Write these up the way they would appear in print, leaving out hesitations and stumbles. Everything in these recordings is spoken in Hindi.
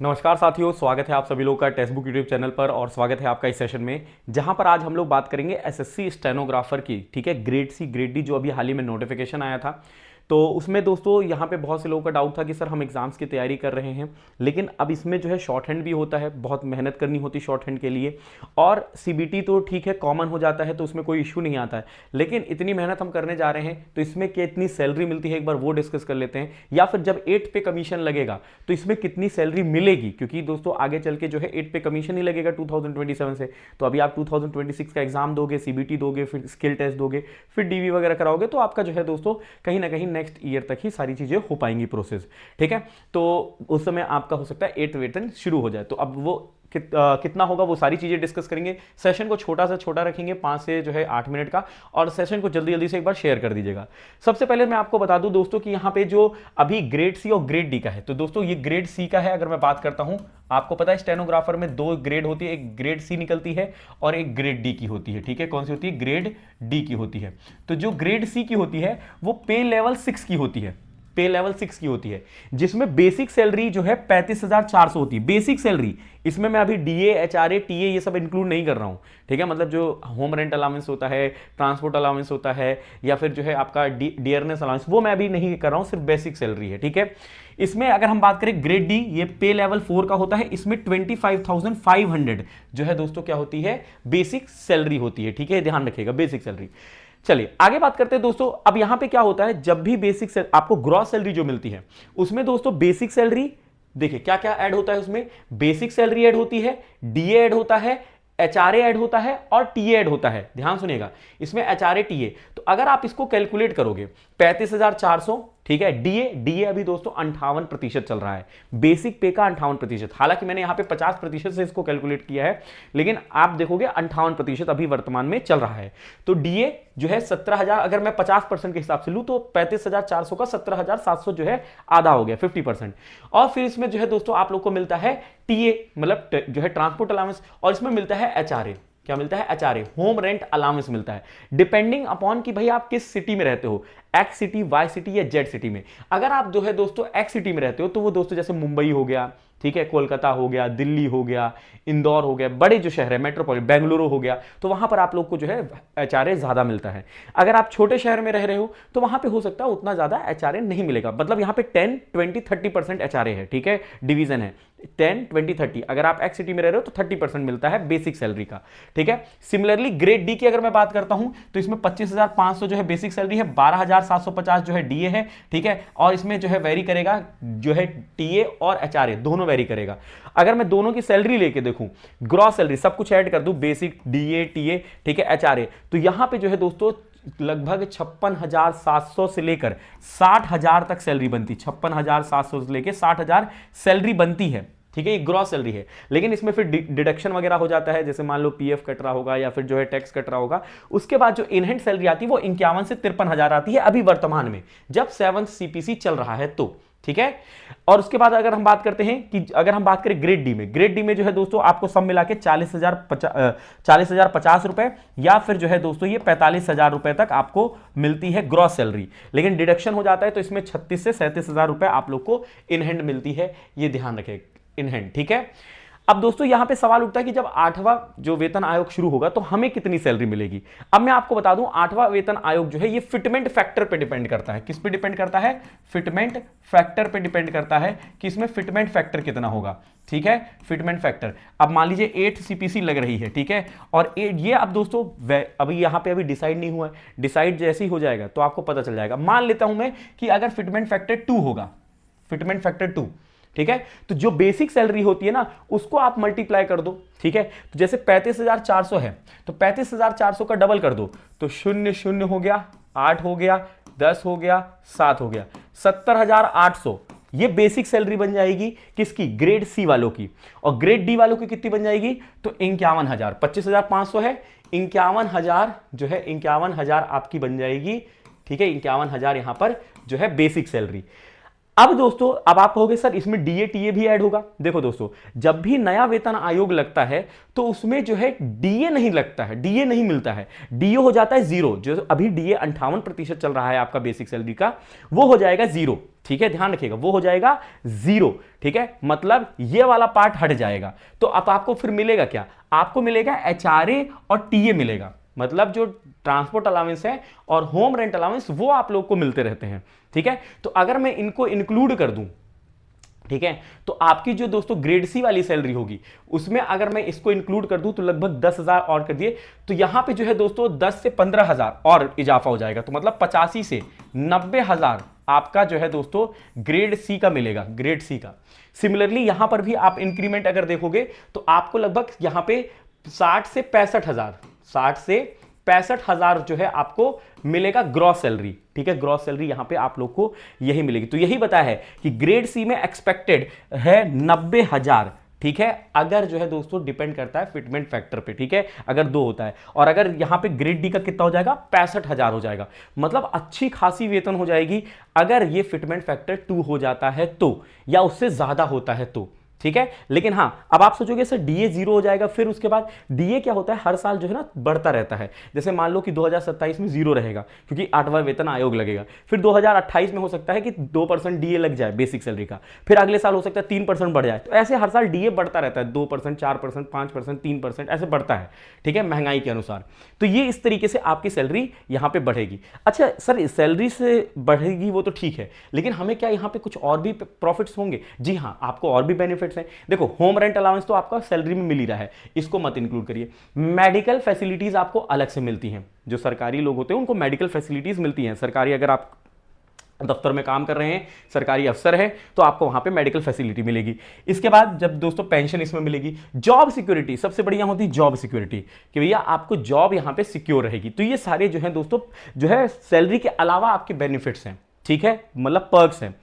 नमस्कार साथियों, स्वागत है आप सभी लोगों का टेक्स्ट बुक यूट्यूब चैनल पर और स्वागत है आपका इस सेशन में जहां पर आज हम लोग बात करेंगे एसएससी स्टेनोग्राफर की। ठीक है, ग्रेड सी ग्रेड डी जो अभी हाल ही में नोटिफिकेशन आया था, तो उसमें दोस्तों यहाँ पे बहुत से लोगों का डाउट था कि सर हम एग्जाम्स की तैयारी कर रहे हैं, लेकिन अब इसमें जो है शॉर्ट हैंड भी होता है, बहुत मेहनत करनी होती है शॉर्ट हैंड के लिए। और सीबीटी तो ठीक है कॉमन हो जाता है तो उसमें कोई इशू नहीं आता है, लेकिन इतनी मेहनत हम करने जा रहे हैं तो इसमें कितनी सैलरी मिलती है एक बार वो डिस्कस कर लेते हैं। या फिर जब 8 पे कमीशन लगेगा तो इसमें कितनी सैलरी मिलेगी, क्योंकि दोस्तों आगे चल के जो है 8 पे कमीशन ही लगेगा 2027 से। तो अभी आप 2026 का एग्जाम दोगे, सीबीटी दोगे, फिर स्किल टेस्ट दोगे, फिर डीवी वगैरह कराओगे, तो आपका जो है दोस्तों कहीं ना कहीं नेक्स्ट ईयर तक ही सारी चीजें हो पाएंगी प्रोसेस। ठीक है, तो उस समय आपका हो सकता है 8 वेतन शुरू हो जाए। तो अब वो कितना होगा वो सारी चीजें डिस्कस करेंगे। सेशन को छोटा से छोटा रखेंगे, 5 से जो है 8 मिनट का, और सेशन को जल्दी जल्दी से एक बार शेयर कर दीजिएगा। सबसे पहले मैं आपको बता दूं दोस्तों कि यहां पे जो अभी ग्रेड सी और ग्रेड डी का है, तो दोस्तों ये ग्रेड सी का है। अगर मैं बात करता हूं, आपको पता है स्टेनोग्राफर में 2 ग्रेड होती है, एक ग्रेड सी निकलती है और एक ग्रेड डी की होती है। ठीक है, कौन सी होती है? ग्रेड डी की होती है। तो जो ग्रेड सी की होती है वो पे लेवल 6 की होती है, पे लेवल 6 की होती है, जिसमें बेसिक सैलरी जो है 35,400 होती है बेसिक सैलरी। इसमें मैं अभी डीए, एचआरए, टीए ये सब इंक्लूड नहीं कर रहा हूं। ठीक है, मतलब जो होम रेंट अलाउंस होता है, ट्रांसपोर्ट अलाउंस होता है, या फिर जो है आपका डियरनेस अलाउंस, वो मैं अभी नहीं कर रहा हूं, सिर्फ बेसिक सैलरी है। ठीक है, इसमें अगर हम बात करें ग्रेड डी, ये पे लेवल 4 का होता है, इसमें 25,500 जो है दोस्तों क्या होती है? बेसिक सैलरी होती है। ठीक है, ध्यान रखिएगा, बेसिक सैलरी। चलिए आगे बात करते हैं दोस्तों। अब यहां पे क्या होता है, जब भी बेसिक आपको ग्रॉस सैलरी जो मिलती है उसमें दोस्तों बेसिक सैलरी, देखिए क्या क्या ऐड होता है उसमें। बेसिक सैलरी ऐड होती है, डीए ऐड होता है, एचआरए ऐड होता है और टीए ऐड होता है। ध्यान सुनिएगा, इसमें एचआरए टीए, तो अगर आप इसको कैलकुलेट करोगे 35,400, ठीक है, डीए डीए अभी दोस्तों 58% चल रहा है, बेसिक पे का 58%। हालांकि मैंने यहां पे 50% से इसको कैलकुलेट किया है, लेकिन आप देखोगे 58% अभी वर्तमान में चल रहा है। तो डीए जो है 17,000, अगर मैं 50% के हिसाब से लूं तो 35,400 का 17,700 जो है आधा हो गया, 50%। और फिर इसमें जो है दोस्तों आप लोग को मिलता है टीए, मतलब जो है ट्रांसपोर्ट अलाउंस, और इसमें मिलता है एचआरए। क्या मिलता है? एचआरए, होम रेंट अलाउंस मिलता है, डिपेंडिंग अपॉन कि भाई आप किस सिटी में रहते हो, एक्स सिटी, वाई सिटी या जेड सिटी में। अगर आप जो है दोस्तों एक्स सिटी में रहते हो तो वो दोस्तों जैसे मुंबई हो गया, ठीक है, कोलकाता हो गया, दिल्ली हो गया, इंदौर हो गया, बड़े जो शहर है मेट्रोपॉलिटन, बेंगलुरु हो गया, तो वहां पर आप लोग को जो है एचआरए ज्यादा मिलता है। अगर आप छोटे शहर में रह रहे हो तो वहां पे हो सकता है उतना ज्यादा एचआरए नहीं मिलेगा, मतलब यहां पे 10, 20, 30% एचआरए है। ठीक है, डिवीजन है 10, 20, 30। अगर आप एक्स सिटी में रह रहे हो तो 30% मिलता है बेसिक सैलरी का। ठीक है, सिमिलरली ग्रेड डी की अगर मैं बात करता हूं तो इसमें 25,500 जो है बेसिक सैलरी है, 12,750 जो है डीए है। ठीक है, और इसमें जो है वेरी करेगा, जो है टीए और एचआरए दोनों वेरी करेगा। अगर मैं दोनों की सैलरी लेके देखूं, ग्रॉस सैलरी सब कुछ ऐड कर दूं, बेसिक, डीए, टीए, ठीक है, एचआरए, तो यहां पे जो है दोस्तों लगभग 56,700 से लेकर 60,000 तक सैलरी बनती, 56,700 से लेकर 60,000 सैलरी बनती है। ठीक है, ये ग्रॉस सैलरी है, लेकिन इसमें फिर डिडक्शन वगैरह हो जाता है, जैसे मान लो पीएफ कट रहा होगा या फिर जो है टैक्स कट रहा होगा। उसके बाद जो इनहेंड सैलरी आती है वो 51 से 53,000 आती है अभी वर्तमान में, जब 7th सीपीसी चल रहा है तो। ठीक है, और उसके बाद अगर हम बात करते हैं कि अगर हम बात करें ग्रेड डी में, ग्रेड डी में जो है दोस्तों आपको सब मिला के 40,050 रुपए, या फिर जो है दोस्तों ये 45,000 रुपए तक आपको मिलती है ग्रॉस सैलरी, लेकिन डिडक्शन हो जाता है तो इसमें 36 से 37,000 रुपए आप लोग को इन हैंड मिलती है, ये ध्यान रखें, इन हैंड। ठीक है, अब दोस्तों यहां पे सवाल उठता है कि जब 8वां जो वेतन आयोग शुरू होगा तो हमें कितनी सैलरी मिलेगी। अब मैं आपको बता दूं, 8वां वेतन आयोग जो है ये फिटमेंट फैक्टर पे डिपेंड करता है। किस पे डिपेंड करता है? फिटमेंट फैक्टर पे डिपेंड करता है कि इसमें फिटमेंट फैक्टर कितना होगा। ठीक है, फिटमेंट फैक्टर, अब मान लीजिए 8 सीपीसी लग रही है, ठीक है, और ये अब दोस्तों अभी यहां पे अभी डिसाइड नहीं हुआ है, डिसाइड जैसे ही हो जाएगा तो आपको पता चल जाएगा। मान लेता हूं मैं कि अगर फिटमेंट फैक्टर 2 होगा, फिटमेंट फैक्टर 2, ठीक है, तो जो बेसिक सैलरी होती है ना उसको आप मल्टीप्लाई कर दो। ठीक है, तो जैसे 35,400 है तो 35,400 का डबल कर दो, तो 0 0 हो गया, 8 हो गया, 10 हो गया, 7 हो गया, 70,800 ये बेसिक सैलरी बन जाएगी किसकी? ग्रेड सी वालों की। और ग्रेड डी वालों की कितनी बन जाएगी? तो 51,000, 25,500 है, 51,000 जो है 51,000 आपकी बन जाएगी। ठीक है, 51,000 यहां पर जो है बेसिक सैलरी। अब दोस्तों, अब आप कहोगे सर इसमें डीए टीए भी ऐड होगा। देखो दोस्तों, जब भी नया वेतन आयोग लगता है तो उसमें जो है डीए नहीं लगता है, डीए नहीं मिलता है, डीए हो जाता है जीरो। जो अभी डीए 58% चल रहा है आपका बेसिक सैलरी का, वो हो जाएगा जीरो। ठीक है, ध्यान रखिएगा, वो हो जाएगा जीरो। ठीक है, मतलब ये वाला पार्ट हट जाएगा। तो अब आपको फिर मिलेगा क्या? आपको मिलेगा एचआरए और टीए मिलेगा। मतलब जो ट्रांसपोर्ट अलाउंस है और होम रेंट अलाउंस वो आप लोग को मिलते रहते हैं। ठीक है, तो अगर मैं इनको इंक्लूड कर दूं, ठीक है, तो आपकी जो दोस्तों ग्रेड सी वाली सैलरी होगी उसमें अगर मैं इसको इंक्लूड कर दूं तो लगभग 10,000 और कर दिए, तो यहां पे जो है दोस्तों 10 से 15,000 और इजाफा हो जाएगा। तो मतलब 85 से 90,000 आपका जो है दोस्तों ग्रेड सी का मिलेगा, ग्रेड सी का। सिमिलरली यहां पर भी आप इंक्रीमेंट अगर देखोगे तो आपको लगभग यहां पे 60 से 65,000, 60 से 65,000 जो है आपको मिलेगा ग्रॉस सैलरी। ठीक है, ग्रॉस सैलरी यहां पे आप लोग को यही मिलेगी। तो यही बताया है कि ग्रेड सी में एक्सपेक्टेड है 90,000। ठीक है, अगर जो है दोस्तों डिपेंड करता है फिटमेंट फैक्टर पे। ठीक है, अगर 2 होता है, और अगर यहां पे ग्रेड डी का कितना हो जाएगा, 65,000 हो जाएगा। मतलब अच्छी खासी वेतन हो जाएगी अगर ये फिटमेंट फैक्टर 2 हो जाता है तो, या उससे ज्यादा होता है तो। ठीक है, लेकिन हां, अब आप सोचोगे सर डीए जीरो हो जाएगा, फिर उसके बाद डीए क्या होता है, हर साल जो है ना बढ़ता रहता है। जैसे मान लो कि 2027 में जीरो रहेगा क्योंकि 8वां वेतन आयोग लगेगा, फिर 2028 में हो सकता है कि 2% डीए लग जाए बेसिक सैलरी का, फिर अगले साल हो सकता है 3% बढ़ जाए। तो ऐसे हर साल डीए बढ़ता रहता है, 2%, 4%, 5%, 3%, ऐसे बढ़ता है। ठीक है, महंगाई के अनुसार। तो ये इस तरीके से आपकी सैलरी यहां पे बढ़ेगी। अच्छा सर, सैलरी से बढ़ेगी वो तो ठीक है, लेकिन हमें क्या यहां पे कुछ और भी प्रॉफिट्स होंगे? जी हां, आपको और भी बेनिफिट है। देखो, होम रेंट अलाउंस तो आपका सैलरी में मिल ही रहा है, इसको मत इंक्लूड करिए। मेडिकल फैसिलिटीज आपको अलग से मिलती हैं। जो सरकारी लोग होते हैं उनको मेडिकल फैसिलिटीज मिलती हैं। सरकारी, अगर आप दफ्तर में काम कर रहे हैं, सरकारी अफसर है, तो आपको वहां पे मेडिकल फैसिलिटी मिलेगी। इसके बाद जब दोस्तों पेंशन इसमें मिलेगी। जॉब सिक्योरिटी सबसे बढ़िया होती है, जॉब सिक्योरिटी, कि भैया आपको जॉब यहां पे सिक्योर रहेगी। तो ये सारे जो है दोस्तों, जो है सैलरी के अलावा आपके बेनिफिट्स हैं। ठीक है, मतलब पर्क्स हैं।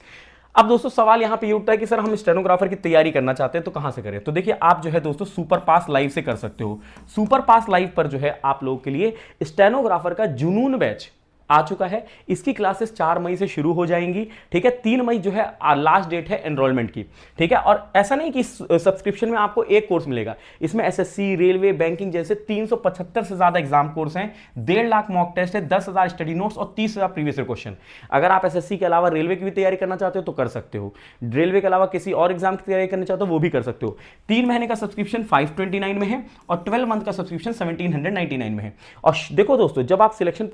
अब दोस्तों सवाल यहां पे ये उठता है कि सर हम स्टेनोग्राफर की तैयारी करना चाहते हैं तो कहां से करें? तो देखिए, आप जो है दोस्तों सुपर पास लाइव से कर सकते हो। सुपर पास लाइव पर जो है आप लोगों के लिए स्टेनोग्राफर का जुनून बैच आ चुका है। इसकी क्लासेस 4 मई से शुरू हो जाएंगी। ठीक है, 3 मई जो है लास्ट डेट है एनरोलमेंट की। ठीक है, और ऐसा नहीं कि सब्सक्रिप्शन में आपको एक कोर्स मिलेगा, इसमें एसएससी, रेलवे, बैंकिंग जैसे 375 से ज्यादा एग्जाम कोर्स हैं, 1.5 लाख मॉक टेस्ट है, 10,000 स्टडी नोट्स और 30,000 प्रीवियस क्वेश्चन। अगर आप एसएससी के अलावा रेलवे की भी तैयारी करना चाहते हो तो कर सकते हो, रेलवे के अलावा किसी और एग्जाम की तैयारी करना चाहते हो वो भी कर सकते हो। 3 महीने का सब्सक्रिप्शन 529 में है और 12 मंथ का सब्सक्रिप्शन 1799 में है। और देखो दोस्तों, जब आप सिलेक्शन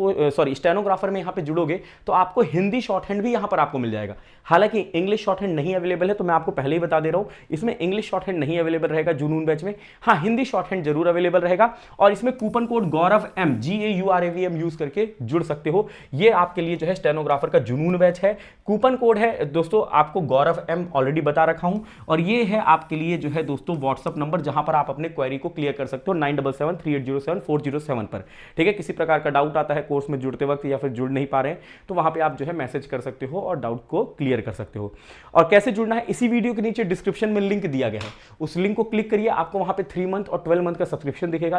स्टेनोग्राफर में यहां पे जुड़ोगे तो आपको हिंदी शॉर्ट हैंड भी यहां पर आपको मिल जाएगा। हालांकि इंग्लिश शॉर्ट हैंड नहीं अवेलेबल है, तो मैं आपको पहले ही बता दे रहा हूं, इसमें इंग्लिश शॉर्ट हैंड नहीं अवेलेबल रहेगा जुनून बैच में। हां, हिंदी शॉर्ट हैंड जरूर अवेलेबल रहेगा, और इसमें कूपन कोड गौरव एम, GAURAVM यूज करके जुड़ सकते हो। ये आपके लिए जो है स्टेनोग्राफर का जुनून बैच है। कूपन कोड है दोस्तों आपको गौरव एम ऑलरेडी बता रखा हूं, और ये है आपके लिए जो है दोस्तों व्हाट्सअप नंबर, जहां पर आप अपने क्वेरी को क्लियर कर सकते हो 9773807407 पर। ठीक है, किसी प्रकार का डाउट आता है कोर्स में जुड़ते वक्त या फिर जुड़ नहीं पा रहे हैं तो वहां पे आप जो है मैसेज कर सकते हो और डाउट को क्लियर कर सकते हो। और कैसे जुड़ना है, इसी वीडियो के नीचे डिस्क्रिप्शन में लिंक दिया गया है, उस लिंक को क्लिक करिए, आपको वहां पे 3 मंथ और 12 मंथ का सब्सक्रिप्शन दिखेगा।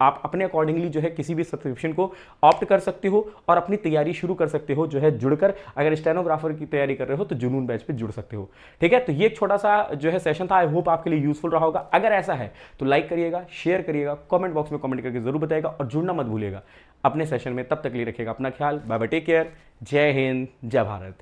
आप अपने अकॉर्डिंगली जो है किसी भी सब्सक्रिप्शन को ऑप्ट कर सकते हो और अपनी तैयारी शुरू कर सकते हो। जो है जुड़कर अगर स्टेनोग्राफर की तैयारी कर रहे हो तो जुनून बैच पे जुड़ सकते हो। ठीक है, तो ये एक छोटा सा जो है सेशन था, आई होप आपके लिए यूजफुल रहा होगा। अगर ऐसा है तो लाइक करिएगा, शेयर करिएगा, कमेंट बॉक्स में कमेंट करके जरूर बताइएगा, और जुड़ना मत भूलिएगा अपने सेशन में। तब तक लिए रखिएगा अपना ख्याल। बाय बाय, टेक केयर, जय हिंद, जय भारत।